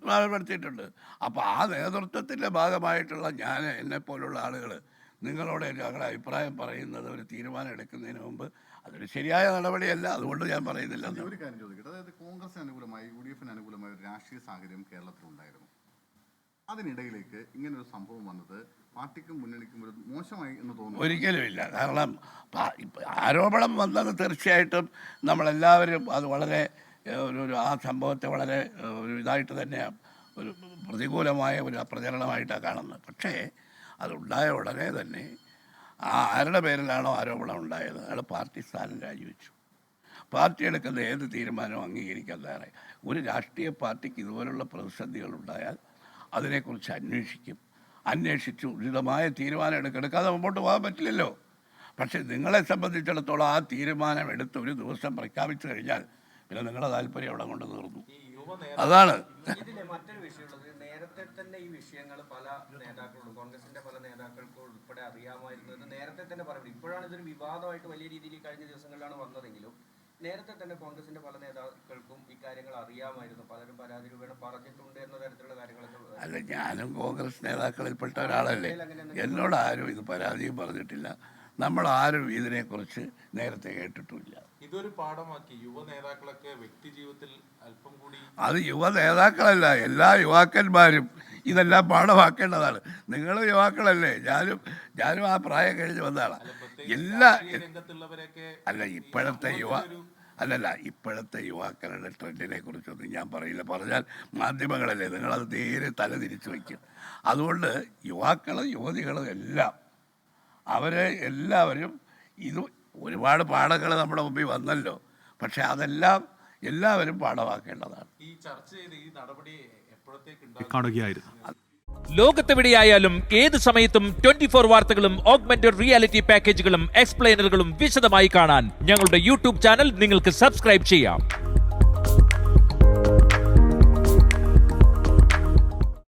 ചുമതലപ്പെടുത്തിയിട്ടുണ്ട്. അപ്പോൾ ആ നേതൃത്വത്തിൻ്റെ ഭാഗമായിട്ടുള്ള ഞാൻ എന്നെപ്പോലുള്ള ആളുകൾ നിങ്ങളോട് ഞങ്ങളുടെ അഭിപ്രായം പറയുന്നത് ഒരു തീരുമാനം എടുക്കുന്നതിന് മുമ്പ് അതൊരു ശരിയായ നടപടിയല്ല. അതുകൊണ്ട് ഞാൻ പറയുന്നില്ല. ഒരു കാര്യം ചോദിക്കട്ടെ, അതായത് കോൺഗ്രസിന് അനുകൂലമായി UDF-ന് അനുകൂലമായ ഒരു രാഷ്ട്രീയ സാഹചര്യം കേരളത്തിലുണ്ടായിരുന്നു. അതിനിടയിലേക്ക് ഇങ്ങനൊരു സംഭവം വന്നത് പാർട്ടിക്കും മുന്നണിക്കും ഒരു മോശമായി എന്ന് തോന്നുന്നു? ഒരിക്കലുമില്ല. കാരണം ആരോപണം വന്നത് തീർച്ചയായിട്ടും നമ്മളെല്ലാവരും അത് വളരെ ആ സംഭവത്തെ വളരെ ഒരു ഇതായിട്ട് തന്നെ ഒരു പ്രതികൂലമായ ഒരു പ്രചരണമായിട്ടാണ് കാണുന്നത്. പക്ഷേ അതുണ്ടായ ഉടനെ തന്നെ ആരുടെ പേരിലാണോ ആരോപണം ഉണ്ടായത് അയാൾ പാർട്ടി സ്ഥാനം രാജിവെച്ചു. പാർട്ടി എടുക്കുന്ന ഏത് തീരുമാനവും അംഗീകരിക്കാൻ തയ്യാറായി. ഒരു രാഷ്ട്രീയ പാർട്ടിക്ക് ഇതുപോലുള്ള പ്രതിസന്ധികളുണ്ടായാൽ അതിനെക്കുറിച്ച് അന്വേഷിച്ച് ഉചിതമായ തീരുമാനം എടുക്കാതെ മുമ്പോട്ട് പോകാൻ പറ്റില്ലല്ലോ. പക്ഷേ നിങ്ങളെ സംബന്ധിച്ചിടത്തോളം ആ തീരുമാനം എടുത്ത് ഒരു ദിവസം പ്രഖ്യാപിച്ചു കഴിഞ്ഞാൽ പിന്നെ നിങ്ങളുടെ താല്പര്യം അവിടെ കൊണ്ട് തീർന്നു. അതാണ് മറ്റൊരു വിഷയമുള്ളത്. നേരത്തെ തന്നെ ഈ വിഷയങ്ങൾ പല നേതാക്കളോടും കോൺഗ്രസിന്റെ പല നേതാക്കൾക്കും ഉൾപ്പെടെ അറിയാമായിരുന്നത് നേരത്തെ തന്നെ പറയുന്നത്. ഇപ്പോഴാണ് ഇതൊരു വിവാദമായിട്ട് വലിയ രീതിയിൽ കഴിഞ്ഞ ദിവസങ്ങളിലാണ് വന്നതെങ്കിലും നേരത്തെ തന്നെ കോൺഗ്രസിന്റെ പല നേതാക്കൾക്കും ഇക്കാര്യങ്ങൾ അറിയാമായിരുന്നു. പലരും പരാതി രൂപേണ പറഞ്ഞിട്ടുണ്ട് എന്ന തരത്തിലുള്ള കാര്യങ്ങളൊക്കെ. അല്ല, ഞാനും കോൺഗ്രസ് നേതാക്കളിൽപ്പെട്ട ഒരാളല്ലേ. എന്നോട് ആരും ഇത് പരാതിയും പറഞ്ഞിട്ടില്ല. നമ്മളാരും ഇതിനെക്കുറിച്ച് നേരത്തെ കേട്ടിട്ടുമില്ല. ഇതൊരു പാഠമാക്കി യുവ നേതാക്കളൊക്കെ വ്യക്തി ജീവിതത്തിൽ അല്പം കൂടി. അത് യുവ നേതാക്കളല്ല, എല്ലാ യുവാക്കന്മാരും ഇതെല്ലാം പാഠമാക്കേണ്ടതാണ്. നിങ്ങൾ യുവാക്കളല്ലേ, ഞാനും ആ പ്രായം കഴിഞ്ഞ് വന്നതാണ്. എല്ലാ ഇപ്പോഴത്തെ യുവാക്കളുടെ ട്രെൻഡിനെ കുറിച്ചൊന്നും ഞാൻ പറയില്ല. പറഞ്ഞാൽ മാധ്യമങ്ങളല്ലേ, നിങ്ങളത് നേരെ തല തിരിച്ചു വയ്ക്കും. അതുകൊണ്ട് യുവാക്കളും യുവതികളും എല്ലാം എല്ലാവരും ഇത് ഒരുപാട് പാഠങ്ങൾ നമ്മുടെ മുമ്പിൽ വന്നല്ലോ. പക്ഷെ അതെല്ലാം എല്ലാവരും പാഠമാക്കേണ്ടതാണ്. ഈ ചർച്ച ചെയ്ത് ഈ നടപടി കാണുകയായിരുന്നു. ലോകത്തെവിടെയായാലും ഏത് സമയത്തും 24 വാർത്തകളും ഓഗ്മെന്റഡ് റിയാലിറ്റി പാക്കേജുകളും എക്സ്പ്ലെയിനറുകളും വിശദമായി കാണാൻ ഞങ്ങളുടെ യൂട്യൂബ് ചാനൽ നിങ്ങൾക്ക് സബ്സ്ക്രൈബ് ചെയ്യാം.